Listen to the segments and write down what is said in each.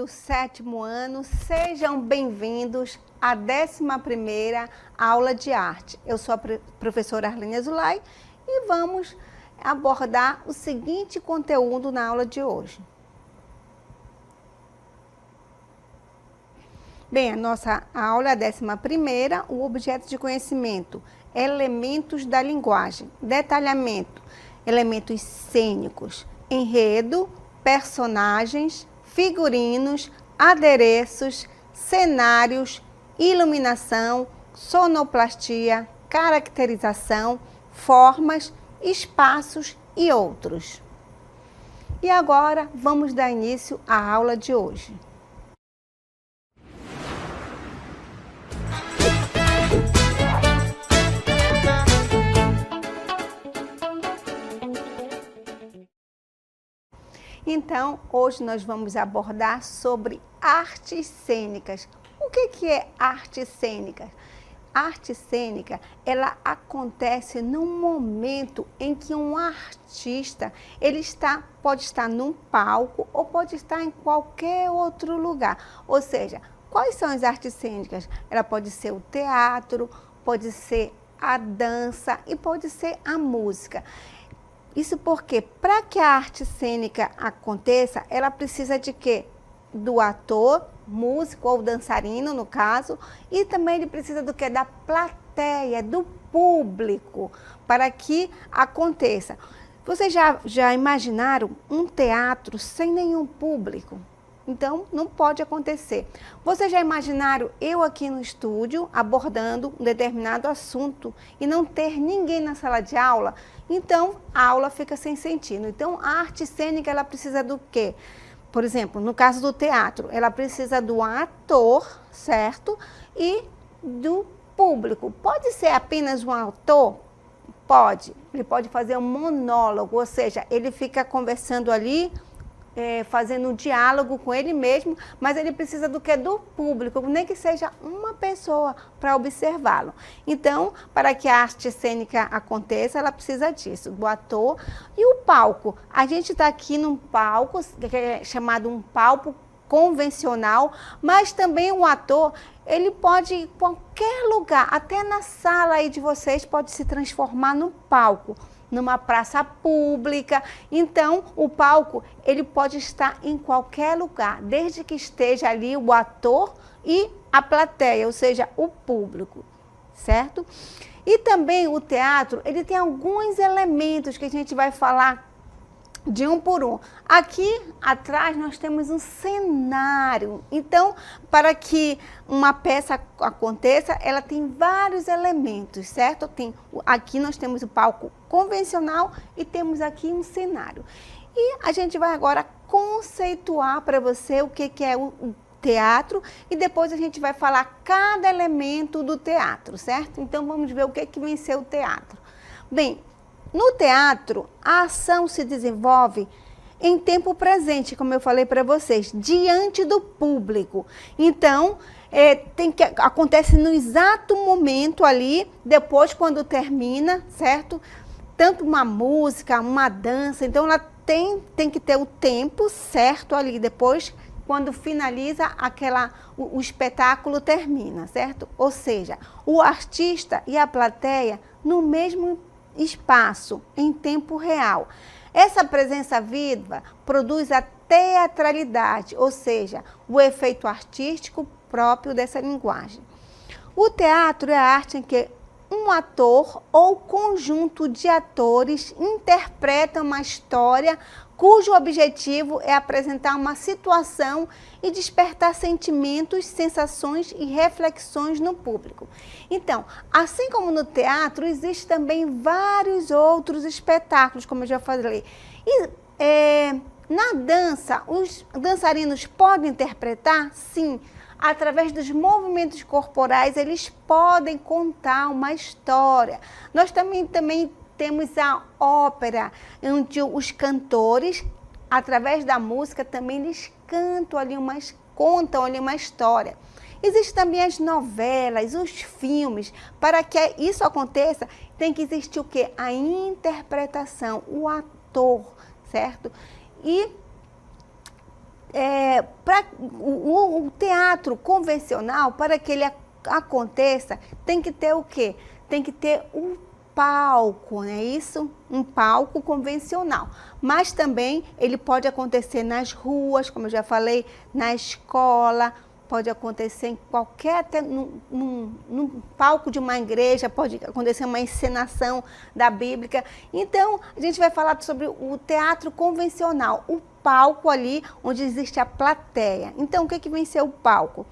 do 7º ano, sejam bem-vindos à 11ª aula de arte. Eu sou a professora Arlene Azulay e vamos abordar o seguinte conteúdo na aula de hoje. Bem, a nossa aula é a 11ª, o objeto de conhecimento, elementos da linguagem, detalhamento, elementos cênicos, enredo, personagens, figurinos, adereços, cenários, iluminação, sonoplastia, caracterização, formas, espaços e outros. E agora vamos dar início à aula de hoje. Então, hoje nós vamos abordar sobre artes cênicas. O que é arte cênica? A arte cênica, ela acontece num momento em que um artista, pode estar num palco ou pode estar em qualquer outro lugar. Ou seja, quais são as artes cênicas? Ela pode ser o teatro, pode ser a dança e pode ser a música. Isso porque, para que a arte cênica aconteça, ela precisa de quê? Do ator, músico ou dançarino, no caso, e também ele precisa do quê? Da plateia, do público, para que aconteça. Vocês já imaginaram um teatro sem nenhum público? Então, não pode acontecer. Vocês já imaginaram eu aqui no estúdio abordando um determinado assunto e não ter ninguém na sala de aula? Então, a aula fica sem sentido. Então, a arte cênica, ela precisa do quê? Por exemplo, no caso do teatro, ela precisa do ator, certo? E do público. Pode ser apenas um ator? Pode. Ele pode fazer um monólogo, ou seja, ele fica conversando ali, fazendo um diálogo com ele mesmo, mas ele precisa do que? Do público, nem que seja uma pessoa para observá-lo. Então, para que a arte cênica aconteça, ela precisa disso, do ator e o palco. A gente está aqui num palco, que é chamado um palco convencional, mas também o ator, ele pode ir em qualquer lugar, até na sala aí de vocês, pode se transformar num palco, numa praça pública. Então, o palco, ele pode estar em qualquer lugar, desde que esteja ali o ator e a plateia, ou seja, o público, certo? E também o teatro, ele tem alguns elementos que a gente vai falar de um por um. Aqui atrás nós temos um cenário. Então, para que uma peça aconteça, ela tem vários elementos, certo? Aqui nós temos o palco convencional e temos aqui um cenário. E a gente vai agora conceituar para você o que é o teatro e depois a gente vai falar cada elemento do teatro, certo? Então, vamos ver o que vem ser o teatro. Bem, no teatro, a ação se desenvolve em tempo presente, como eu falei para vocês, diante do público. Então, acontece no exato momento ali, depois quando termina, certo? Tanto uma música, uma dança, então ela tem que ter o tempo certo ali, depois quando finaliza o espetáculo termina, certo? Ou seja, o artista e a plateia no mesmo espaço, em tempo real. Essa presença viva produz a teatralidade, ou seja, o efeito artístico próprio dessa linguagem. O teatro é a arte em que um ator ou conjunto de atores interpreta uma história cujo objetivo é apresentar uma situação e despertar sentimentos, sensações e reflexões no público. Então, assim como no teatro, existem também vários outros espetáculos, como eu já falei. E na dança, os dançarinos podem interpretar? Sim. Através dos movimentos corporais, eles podem contar uma história. Nós também temos a ópera, onde os cantores, através da música, também eles contam ali uma história. Existem também as novelas, os filmes. Para que isso aconteça, tem que existir o quê? A interpretação, o ator, certo? E o teatro convencional, para que ele aconteça, tem que ter o quê? Tem que ter um palco, não é isso? Um palco convencional. Mas também ele pode acontecer nas ruas, como eu já falei, na escola, pode acontecer em qualquer, até num palco de uma igreja, pode acontecer uma encenação da Bíblia. Então, a gente vai falar sobre o teatro convencional, o palco ali onde existe a plateia. Então, o que vem ser o palco?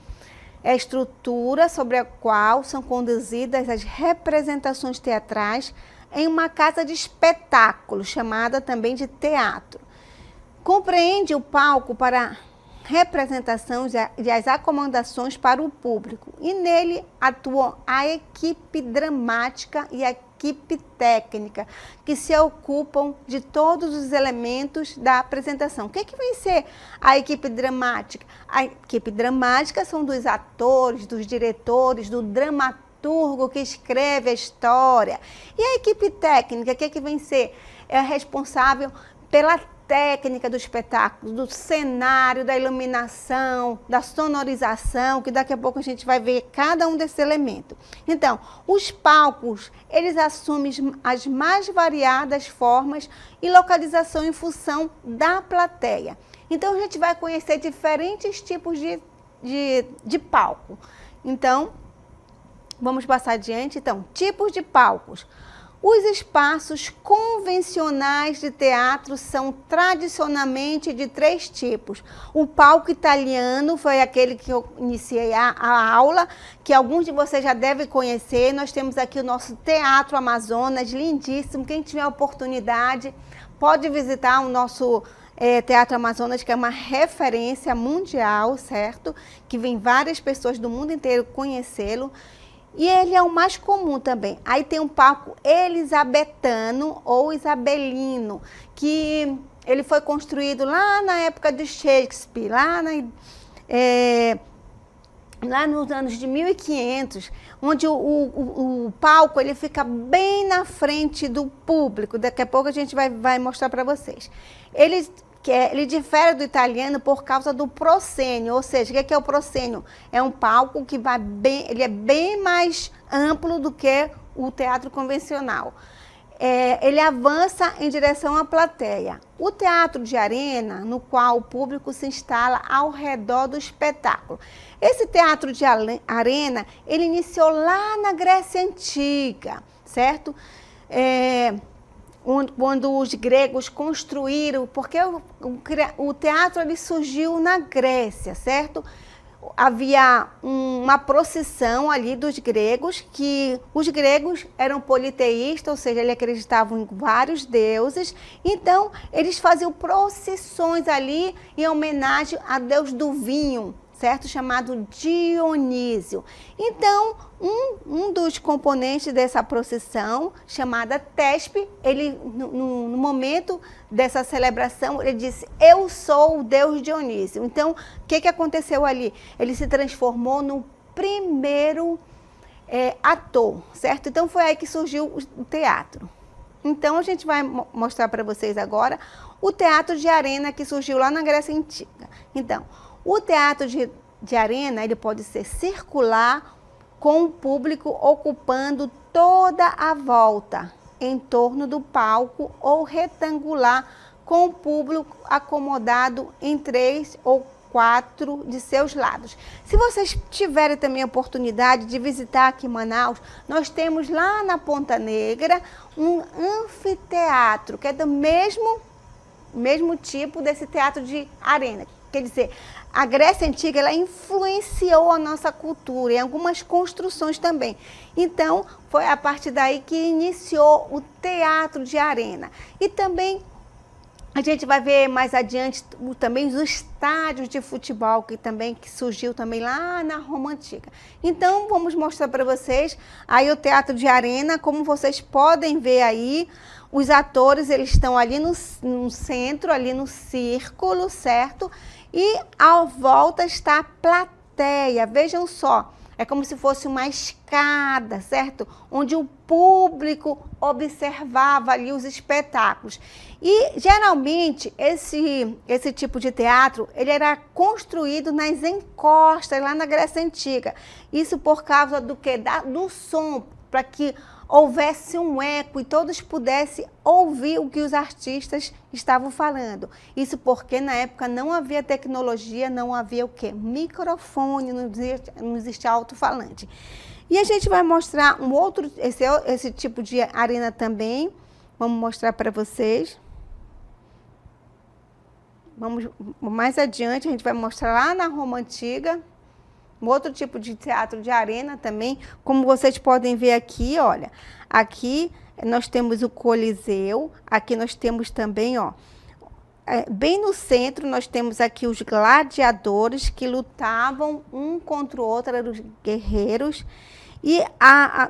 É a estrutura sobre a qual são conduzidas as representações teatrais em uma casa de espetáculo, chamada também de teatro. Compreende o palco para representações e as acomodações para o público. E nele atuam a equipe dramática e a equipe técnica, que se ocupam de todos os elementos da apresentação. O que vem ser a equipe dramática? A equipe dramática são dos atores, dos diretores, do dramaturgo que escreve a história. E a equipe técnica, o que vem ser? É responsável pela técnica do espetáculo, do cenário, da iluminação, da sonorização, que daqui a pouco a gente vai ver cada um desses elementos. Então, os palcos, eles assumem as mais variadas formas e localização em função da plateia. Então, a gente vai conhecer diferentes tipos de palco. Então, vamos passar adiante. Então, tipos de palcos. Os espaços convencionais de teatro são tradicionalmente de 3 tipos. O palco italiano foi aquele que eu iniciei a aula, que alguns de vocês já devem conhecer. Nós temos aqui o nosso Teatro Amazonas, lindíssimo. Quem tiver oportunidade pode visitar o nosso Teatro Amazonas, que é uma referência mundial, certo? Que vem várias pessoas do mundo inteiro conhecê-lo. E ele é o mais comum também. Aí tem um palco elisabetano ou isabelino, que ele foi construído lá na época de Shakespeare, lá nos anos de 1500, onde o palco ele fica bem na frente do público. Daqui a pouco a gente vai mostrar para vocês. Ele difere do italiano por causa do proscênio, ou seja, o que é o proscênio? É um palco que ele é bem mais amplo do que o teatro convencional. Ele avança em direção à plateia. O teatro de arena, no qual o público se instala ao redor do espetáculo. Esse teatro de arena, ele iniciou lá na Grécia Antiga, certo? Quando os gregos construíram, porque o teatro ele surgiu na Grécia, certo? Havia uma procissão ali dos gregos, que os gregos eram politeístas, ou seja, eles acreditavam em vários deuses, então eles faziam procissões ali em homenagem a Deus do vinho, certo? Chamado Dionísio. Então, um dos componentes dessa procissão, chamada Tespe, ele, no momento dessa celebração, ele disse, eu sou o Deus Dionísio. Então, o que aconteceu ali? Ele se transformou no primeiro ator, certo? Então, foi aí que surgiu o teatro. Então, a gente vai mostrar para vocês agora o teatro de arena que surgiu lá na Grécia Antiga. Então, o teatro de arena, ele pode ser circular, com o público ocupando toda a volta em torno do palco, ou retangular, com o público acomodado em 3 ou 4 de seus lados. Se vocês tiverem também a oportunidade de visitar aqui em Manaus, nós temos lá na Ponta Negra um anfiteatro, que é do mesmo tipo desse teatro de arena. Quer dizer, a Grécia Antiga ela influenciou a nossa cultura em algumas construções também. Então, foi a partir daí que iniciou o teatro de arena. E também a gente vai ver mais adiante também os estádios de futebol, que surgiu também lá na Roma Antiga. Então, vamos mostrar para vocês aí o teatro de arena, como vocês podem ver aí. Os atores, eles estão ali no centro, ali no círculo, certo? E à volta está a plateia. Vejam só, É como se fosse uma escada, certo? Onde o público observava ali os espetáculos. E, geralmente, esse tipo de teatro, ele era construído nas encostas, lá na Grécia Antiga. Isso por causa do quê? Do som, para que houvesse um eco e todos pudessem ouvir o que os artistas estavam falando. Isso porque na época não havia tecnologia, não havia o quê? Microfone, não existia alto-falante. E a gente vai mostrar um outro, esse tipo de arena também. Vamos mostrar para vocês. Vamos mais adiante, a gente vai mostrar lá na Roma Antiga. Um outro tipo de teatro de arena também, como vocês podem ver aqui, olha, aqui nós temos o Coliseu, aqui nós temos também, ó, bem no centro nós temos aqui os gladiadores que lutavam um contra o outro, eram os guerreiros, e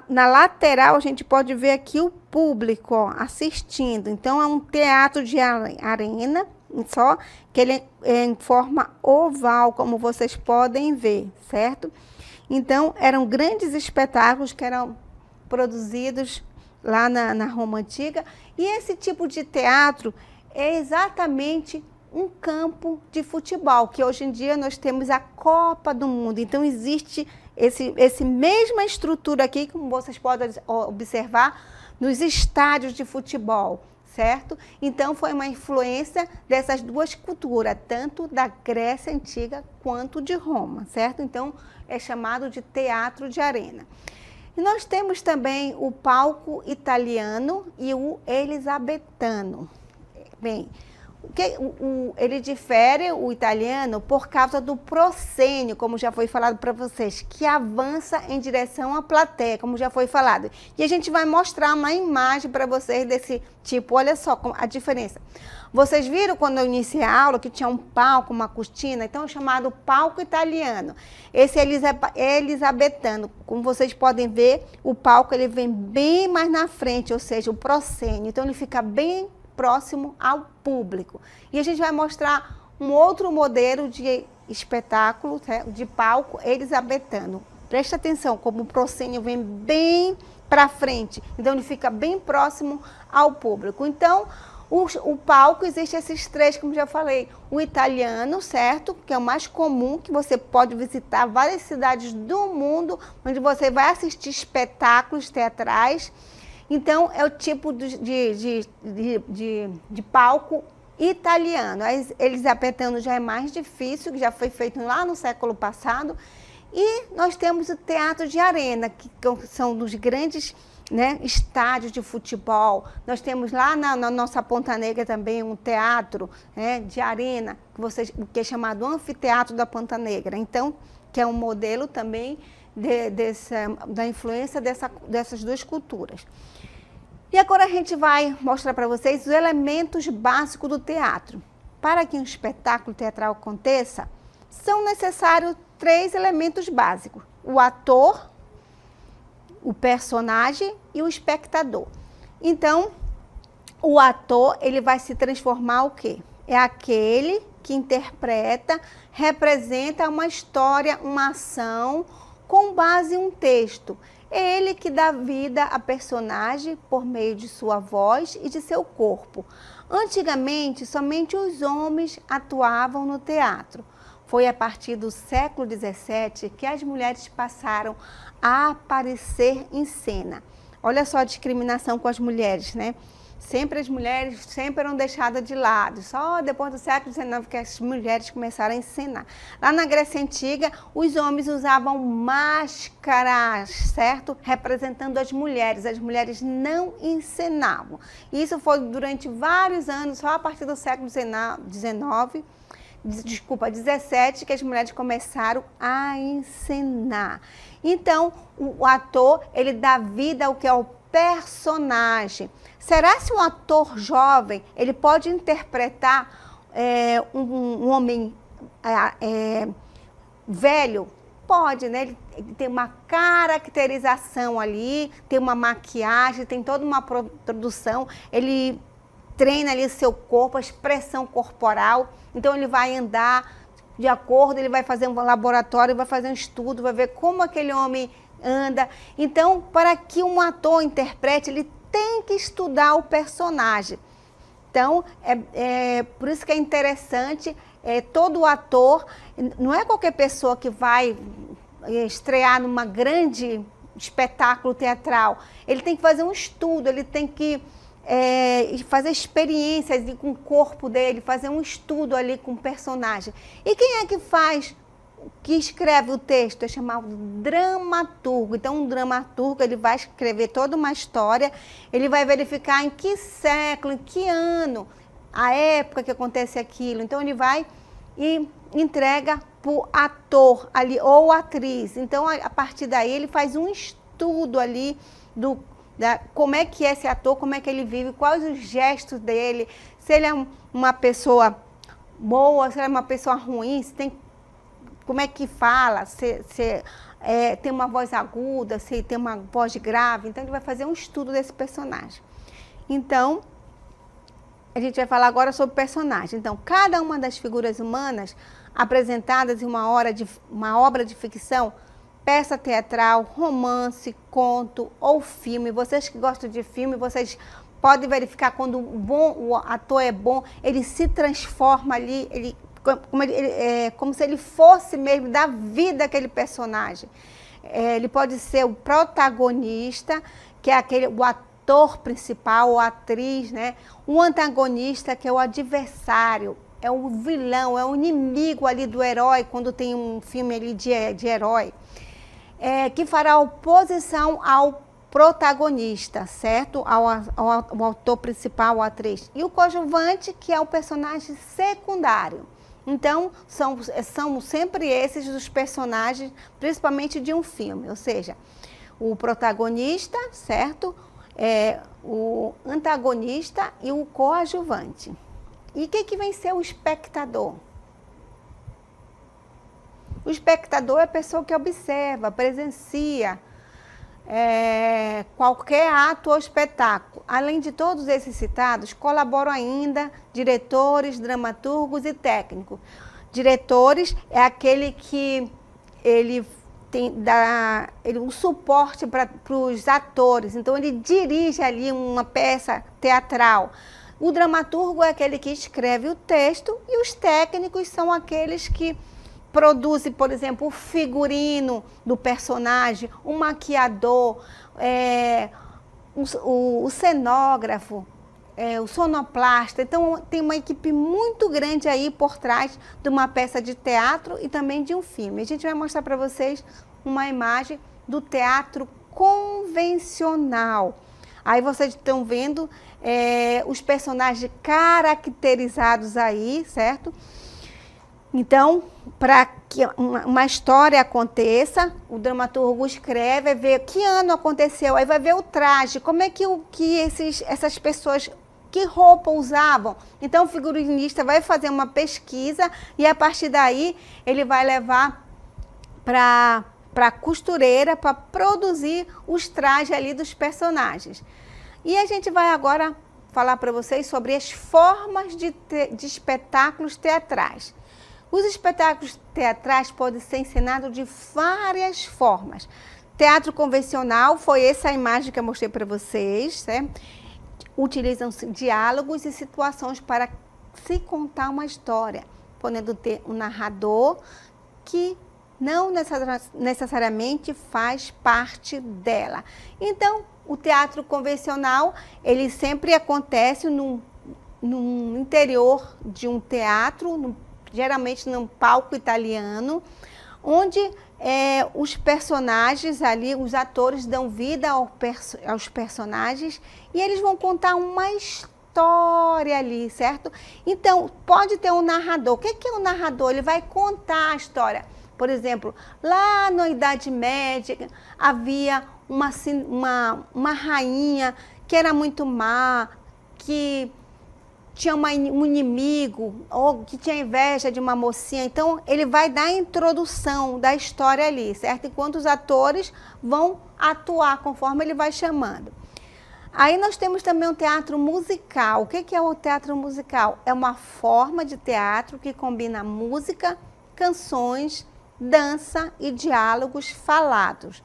na lateral a gente pode ver aqui o público, ó, assistindo. Então é um teatro de arena, só que ele é em forma oval, como vocês podem ver, certo? Então, eram grandes espetáculos que eram produzidos lá na Roma Antiga. E esse tipo de teatro é exatamente um campo de futebol, que hoje em dia nós temos a Copa do Mundo. Então, existe esse mesma estrutura aqui, como vocês podem observar, nos estádios de futebol. Certo? Então, foi uma influência dessas duas culturas, tanto da Grécia Antiga quanto de Roma, certo? Então, é chamado de teatro de arena. E nós temos também o palco italiano e o elisabetano. Bem, ele difere, o italiano, por causa do proscênio, como já foi falado para vocês, que avança em direção à plateia, como já foi falado. E a gente vai mostrar uma imagem para vocês desse tipo. Olha só a diferença. Vocês viram quando eu iniciei a aula que tinha um palco, uma cortina? Então é chamado palco italiano. Esse é elisabetano. Como vocês podem ver, o palco ele vem bem mais na frente, ou seja, o proscênio. Então ele fica bem próximo ao público. E a gente vai mostrar um outro modelo de espetáculo, de palco elisabetano. Presta atenção, como o proscênio vem bem para frente, então ele fica bem próximo ao público. Então, o palco, existe esses três, como já falei. O italiano, certo? Que é o mais comum, que você pode visitar várias cidades do mundo, onde você vai assistir espetáculos teatrais. Então, é o tipo de palco italiano. Elisabetano já é mais difícil, que já foi feito lá no século passado. E nós temos o teatro de arena, que são dos grandes, né, estádios de futebol. Nós temos lá na nossa Ponta Negra também um teatro, né, de arena, que é chamado Anfiteatro da Ponta Negra. Então, que é um modelo também da influência dessas duas culturas. E agora a gente vai mostrar para vocês os elementos básicos do teatro. Para que um espetáculo teatral aconteça, são necessários 3 elementos básicos: o ator, o personagem e o espectador. Então, o ator, ele vai se transformar o quê? É aquele que interpreta, representa uma história, uma ação, com base em um texto. É ele que dá vida a personagem por meio de sua voz e de seu corpo. Antigamente, somente os homens atuavam no teatro. Foi a partir do século XVII que as mulheres passaram a aparecer em cena. Olha só a discriminação com as mulheres, né? Sempre as mulheres eram deixadas de lado. Só depois do século XIX que as mulheres começaram a encenar. Lá na Grécia Antiga, os homens usavam máscaras, certo? Representando as mulheres. As mulheres não encenavam. Isso foi durante vários anos, só a partir do século XVII, 17, que as mulheres começaram a encenar. Então, o ator, ele dá vida ao que é o personagem. Será se um ator jovem, ele pode interpretar um homem velho? Pode, né? Ele tem uma caracterização ali, tem uma maquiagem, tem toda uma produção, ele treina ali seu corpo, a expressão corporal, então ele vai andar de acordo, ele vai fazer um laboratório, vai fazer um estudo, vai ver como aquele homem anda. Então, para que um ator interprete, ele tem que estudar o personagem. Então, por isso que é interessante, todo ator, não é qualquer pessoa que vai estrear numa grande espetáculo teatral. Ele tem que fazer um estudo, ele tem que fazer experiências com o corpo dele, fazer um estudo ali com o personagem. E quem é que escreve o texto? É chamado dramaturgo. Então, um dramaturgo, ele vai escrever toda uma história, ele vai verificar em que século, em que ano, a época que acontece aquilo. Então, ele vai e entrega para o ator ali, ou atriz. Então, a partir daí, ele faz um estudo ali como é que é esse ator, como é que ele vive, quais os gestos dele, se ele é uma pessoa boa, se ele é uma pessoa ruim, como é que fala, se tem uma voz aguda, se tem uma voz grave. Então, ele vai fazer um estudo desse personagem. Então, a gente vai falar agora sobre personagem. Então, cada uma das figuras humanas apresentadas em uma obra de ficção, peça teatral, romance, conto ou filme. Vocês que gostam de filme, vocês podem verificar quando o ator é bom, ele se transforma ali, como se ele fosse mesmo da vida daquele personagem. Ele pode ser o protagonista, que é o ator principal ou atriz, né? O antagonista, que é o adversário, é o vilão, é o inimigo ali do herói, quando tem um filme ali de herói. Que fará oposição ao protagonista, certo? Ao autor principal, a atriz. E o coadjuvante, que é o personagem secundário. Então, são sempre esses os personagens, principalmente de um filme. Ou seja, o protagonista, certo? O antagonista e o coadjuvante. E o que vem ser o espectador? O espectador é a pessoa que observa, presencia qualquer ato ou espetáculo. Além de todos esses citados, colaboram ainda diretores, dramaturgos e técnicos. Diretores é aquele que ele dá um suporte para os atores. Então, ele dirige ali uma peça teatral. O dramaturgo é aquele que escreve o texto e os técnicos são aqueles que produzem, por exemplo, o figurino do personagem, o maquiador, o cenógrafo, o sonoplasta. Então, tem uma equipe muito grande aí por trás de uma peça de teatro e também de um filme. A gente vai mostrar para vocês uma imagem do teatro convencional. Aí vocês estão vendo os personagens caracterizados aí, certo? Então, para que uma história aconteça, o dramaturgo escreve, vai ver que ano aconteceu, aí vai ver o traje, como é que essas pessoas, que roupa usavam. Então, o figurinista vai fazer uma pesquisa e, a partir daí, ele vai levar para a costureira para produzir os trajes ali dos personagens. E a gente vai agora falar para vocês sobre as formas de espetáculos teatrais. Os espetáculos teatrais podem ser ensinados de várias formas. Teatro convencional, foi essa a imagem que eu mostrei para vocês, certo? Utilizam-se diálogos e situações para se contar uma história, podendo ter um narrador que não necessariamente faz parte dela. Então, o teatro convencional, ele sempre acontece no interior de um teatro, geralmente num palco italiano, onde os personagens ali, os atores dão vida aos personagens e eles vão contar uma história ali, certo? Então, pode ter um narrador. O que é o narrador? Ele vai contar a história. Por exemplo, lá na Idade Média havia uma rainha que era muito má, que tinha um inimigo, ou que tinha inveja de uma mocinha. Então, ele vai dar a introdução da história ali, certo? Enquanto os atores vão atuar conforme ele vai chamando. Aí nós temos também o teatro musical. O que é o teatro musical? É uma forma de teatro que combina música canções, dança e diálogos falados.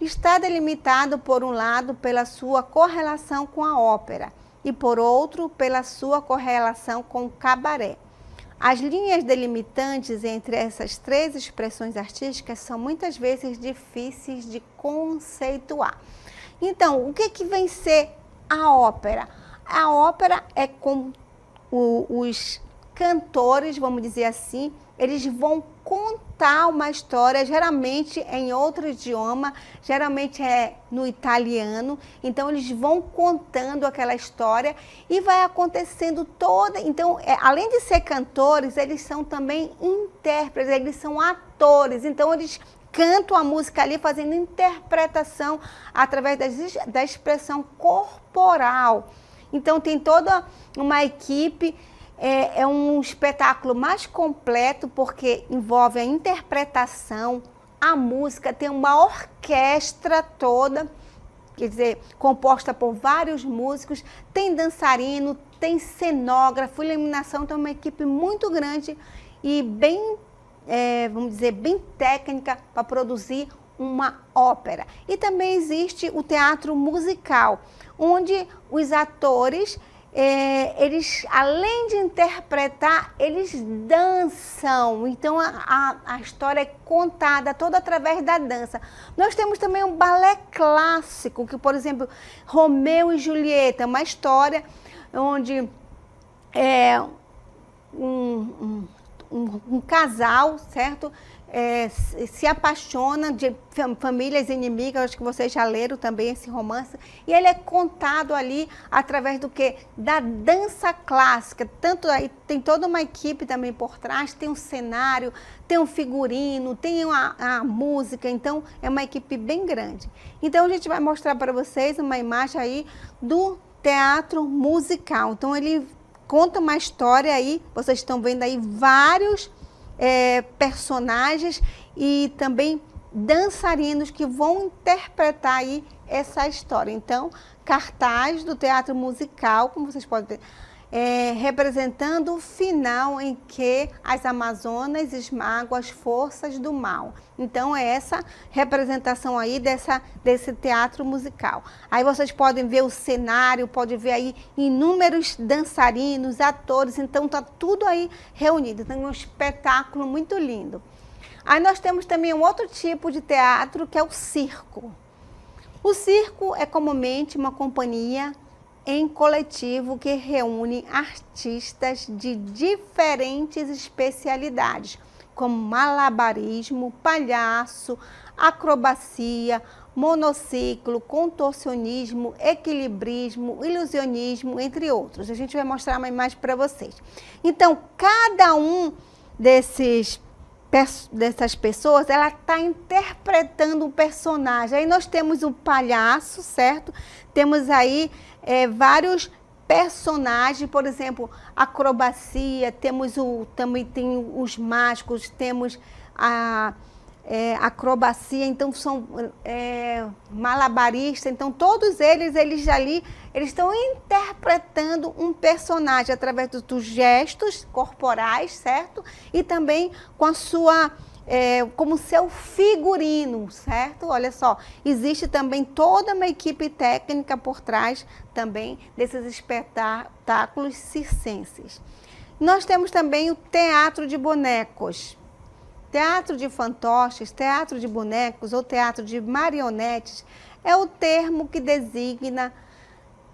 Está delimitado, por um lado, pela sua correlação com a ópera e, por outro, pela sua correlação com o cabaré. As linhas delimitantes entre essas três expressões artísticas são muitas vezes difíceis de conceituar. Então, o que vem ser a ópera? A ópera é com os cantores, vamos dizer assim, eles vão contar uma história, geralmente em outro idioma, geralmente é no italiano, então eles vão contando aquela história e vai acontecendo toda. Então, além de ser cantores, eles são também intérpretes, eles são atores, então eles cantam a música ali fazendo interpretação através da expressão corporal. Então tem toda uma equipe. É um espetáculo mais completo porque envolve a interpretação, a música, tem uma orquestra toda, quer dizer, composta por vários músicos, tem dançarino, tem cenógrafo, iluminação, então é uma equipe muito grande e bem, vamos dizer, bem técnica para produzir uma ópera. E também existe o teatro musical, onde os atores eles, além de interpretar, eles dançam. Então, a história é contada toda através da dança. Nós temos também um balé clássico, que, por exemplo, Romeu e Julieta, uma história onde um casal, certo? Se apaixona de famílias inimigas, acho que vocês já leram também esse romance, e ele é contado ali através do que? Da dança clássica, tanto aí tem toda uma equipe também por trás, tem um cenário, tem um figurino, tem a música, então é uma equipe bem grande. Então a gente vai mostrar para vocês uma imagem aí do teatro musical, então ele conta uma história aí, vocês estão vendo aí vários personagens e também dançarinos que vão interpretar aí essa história. Então, cartaz do teatro musical, como vocês podem ver, representando o final em que as Amazonas esmagam as forças do mal. Então, é essa representação aí desse teatro musical. Aí vocês podem ver o cenário, podem ver aí inúmeros dançarinos, atores, então tá tudo aí reunido. Tem um espetáculo muito lindo. Aí nós temos também um outro tipo de teatro, que é o circo. O circo é comumente uma companhia em coletivo que reúne artistas de diferentes especialidades, como malabarismo, palhaço, acrobacia, monociclo, contorcionismo, equilibrismo, ilusionismo, entre outros. A gente vai mostrar uma imagem para vocês. Então, cada um dessas pessoas, ela está interpretando um personagem. Aí nós temos o palhaço, certo? Temos aí vários personagens, por exemplo, acrobacia, também tem os mágicos, temos a acrobacia, então são malabaristas, então todos eles ali, eles estão interpretando um personagem através dos gestos corporais, certo? E também com a sua, como seu figurino, certo? Olha só, existe também toda uma equipe técnica por trás também desses espetáculos circenses. Nós temos também o teatro de bonecos. Teatro de fantoches, teatro de bonecos ou teatro de marionetes é o termo que designa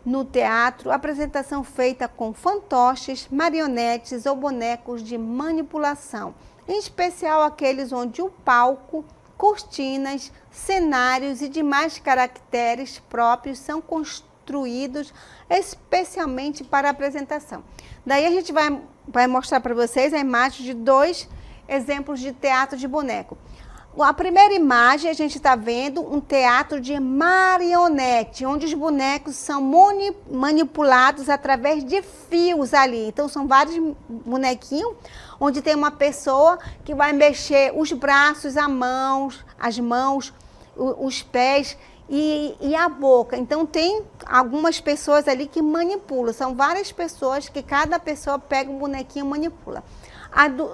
no teatro a apresentação feita com fantoches, marionetes ou bonecos de manipulação, em especial aqueles onde o palco, cortinas, cenários e demais caracteres próprios são construídos especialmente para a apresentação. Daí a gente vai mostrar para vocês a imagem de dois exemplos de teatro de boneco. A primeira imagem, a gente está vendo um teatro de marionete, onde os bonecos são manipulados através de fios ali. Então, são vários bonequinhos, onde tem uma pessoa que vai mexer os braços, as mãos, os pés e a boca. Então, tem algumas pessoas ali que manipulam. São várias pessoas que cada pessoa pega um bonequinho e manipula.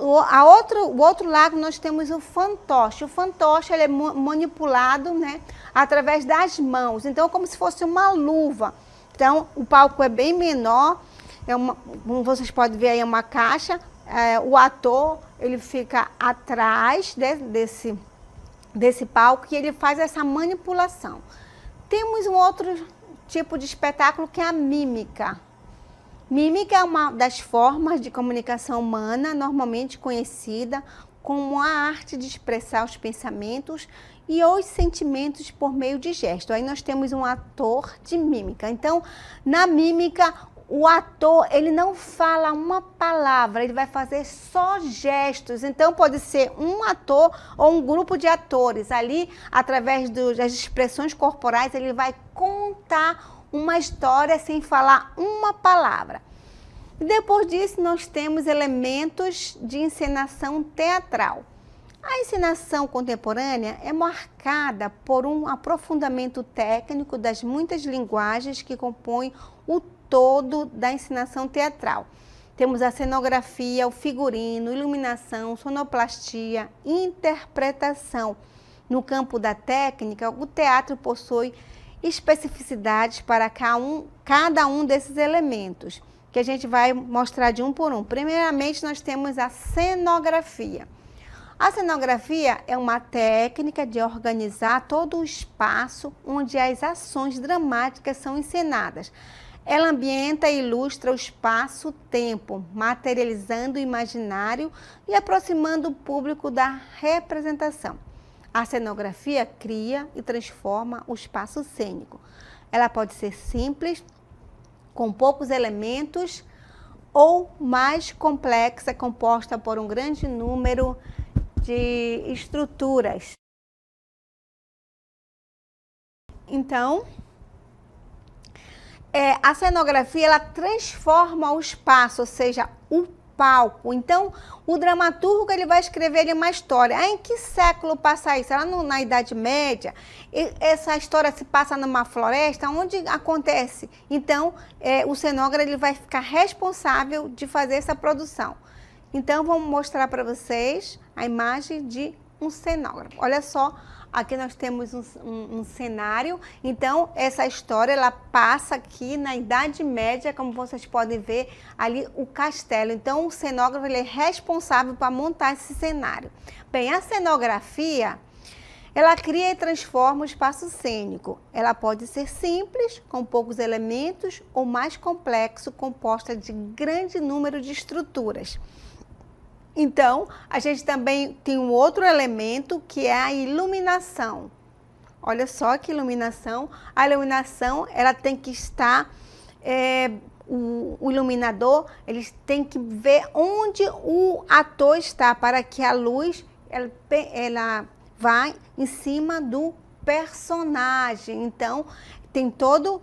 O outro lado nós temos o fantoche. O fantoche ele é manipulado, né, através das mãos. Então, é como se fosse uma luva. Então, o palco é bem menor. Como vocês podem ver aí, é uma caixa. O ator ele fica atrás desse palco e ele faz essa manipulação. Temos um outro tipo de espetáculo que é a mímica. Mímica é uma das formas de comunicação humana normalmente conhecida como a arte de expressar os pensamentos e os sentimentos por meio de gesto. Aí nós temos um ator de mímica. Então, na mímica, o ator, ele não fala uma palavra, ele vai fazer só gestos. Então, pode ser um ator ou um grupo de atores. Ali, através das expressões corporais, ele vai contar uma história sem falar uma palavra. E depois disso, nós temos elementos de encenação teatral. A encenação contemporânea é marcada por um aprofundamento técnico das muitas linguagens que compõem o todo da encenação teatral. Temos a cenografia, o figurino, iluminação, sonoplastia, interpretação. No campo da técnica, o teatro possui especificidades para cada um desses elementos, que a gente vai mostrar de um por um. Primeiramente, nós temos a cenografia. A cenografia é uma técnica de organizar todo o espaço onde as ações dramáticas são encenadas. Ela ambienta e ilustra o espaço-tempo, materializando o imaginário e aproximando o público da representação. A cenografia cria e transforma o espaço cênico. Ela pode ser simples, com poucos elementos, ou mais complexa, composta por um grande número de estruturas. Então, a cenografia ela transforma o espaço, ou seja, o palco. Então, o dramaturgo ele vai escrever uma história. Em que século passa isso? Ela na Idade Média, essa história se passa numa floresta, onde acontece. Então, o cenógrafo ele vai ficar responsável de fazer essa produção. Então, vamos mostrar para vocês a imagem de um cenógrafo. Olha só, aqui nós temos um cenário. Então, essa história ela passa aqui na Idade Média, como vocês podem ver ali o castelo. Então, o cenógrafo ele é responsável para montar esse cenário. Bem, a cenografia, ela cria e transforma o espaço cênico. Ela pode ser simples, com poucos elementos, ou mais complexo, composta de grande número de estruturas. Então, a gente também tem um outro elemento que é a iluminação. Olha só que iluminação. A iluminação, ela tem que estar, o iluminador, eles têm que ver onde o ator está, para que a luz, ela vá em cima do personagem. Então, tem toda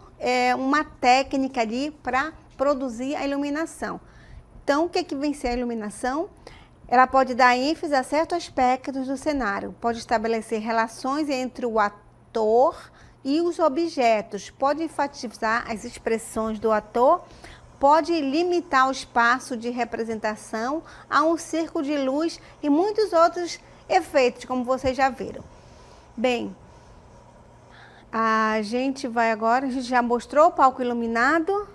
uma técnica ali para produzir a iluminação. Então, o que vem ser a iluminação? Ela pode dar ênfase a certos aspectos do cenário, pode estabelecer relações entre o ator e os objetos, pode enfatizar as expressões do ator, pode limitar o espaço de representação a um círculo de luz e muitos outros efeitos, como vocês já viram. Bem, a gente já mostrou o palco iluminado.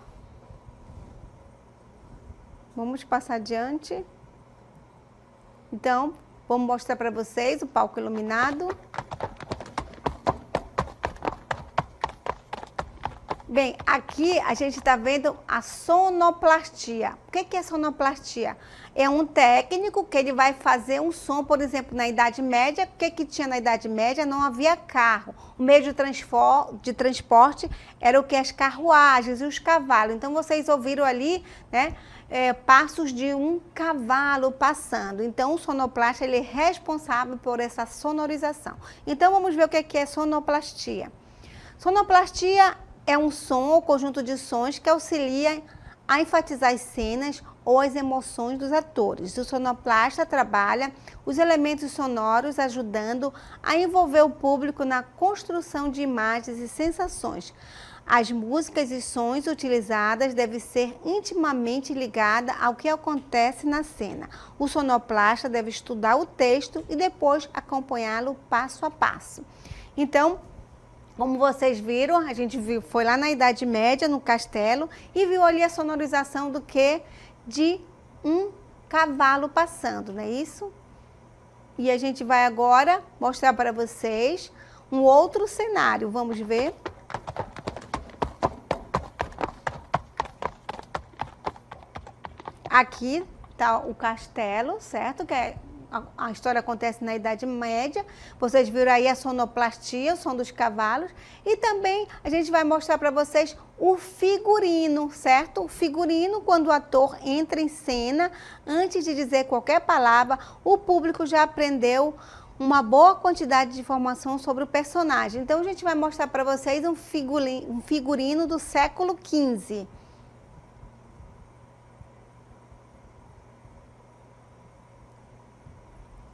Vamos passar adiante. Então, vamos mostrar para vocês o palco iluminado. Bem, aqui a gente está vendo a sonoplastia. O que é sonoplastia? É um técnico que ele vai fazer um som, por exemplo, na Idade Média. O que tinha na Idade Média? Não havia carro. O meio de transporte era o que? As carruagens e os cavalos. Então, vocês ouviram ali, né? Passos de um cavalo passando. Então, o sonoplasta ele é responsável por essa sonorização. Então, vamos ver o que é sonoplastia. Sonoplastia é um som ou conjunto de sons que auxilia a enfatizar as cenas ou as emoções dos atores. O sonoplasta trabalha os elementos sonoros, ajudando a envolver o público na construção de imagens e sensações. As músicas e sons utilizadas devem ser intimamente ligadas ao que acontece na cena. O sonoplasta deve estudar o texto e depois acompanhá-lo passo a passo. Então, como vocês viram, a gente foi lá na Idade Média, no castelo, e viu ali a sonorização do quê? De um cavalo passando, não é isso? E a gente vai agora mostrar para vocês um outro cenário. Vamos ver? Aqui está o castelo, certo? A história acontece na Idade Média. Vocês viram aí a sonoplastia, o som dos cavalos. E também a gente vai mostrar para vocês o figurino, certo? O figurino, quando o ator entra em cena, antes de dizer qualquer palavra, o público já aprendeu uma boa quantidade de informação sobre o personagem. Então a gente vai mostrar para vocês um figurino do século XV.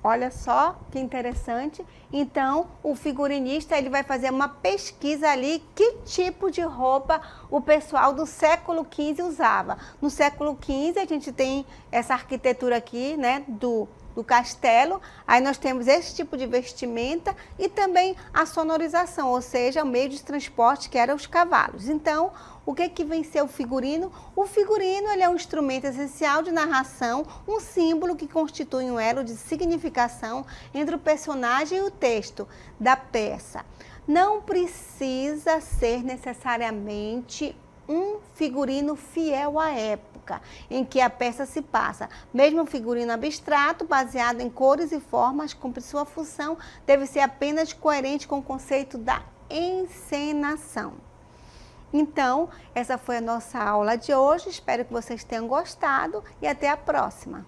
Olha só que interessante. Então, o figurinista ele vai fazer uma pesquisa ali que tipo de roupa o pessoal do século XV usava. No século XV, a gente tem essa arquitetura aqui, né, do castelo. Aí nós temos esse tipo de vestimenta e também a sonorização, ou seja, o meio de transporte que eram os cavalos. Então, o que vem ser o figurino? O figurino ele é um instrumento essencial de narração, um símbolo que constitui um elo de significação entre o personagem e o texto da peça. Não precisa ser necessariamente um figurino fiel à época em que a peça se passa. Mesmo o figurino abstrato, baseado em cores e formas, cumpre sua função, deve ser apenas coerente com o conceito da encenação. Então, essa foi a nossa aula de hoje. Espero que vocês tenham gostado e até a próxima.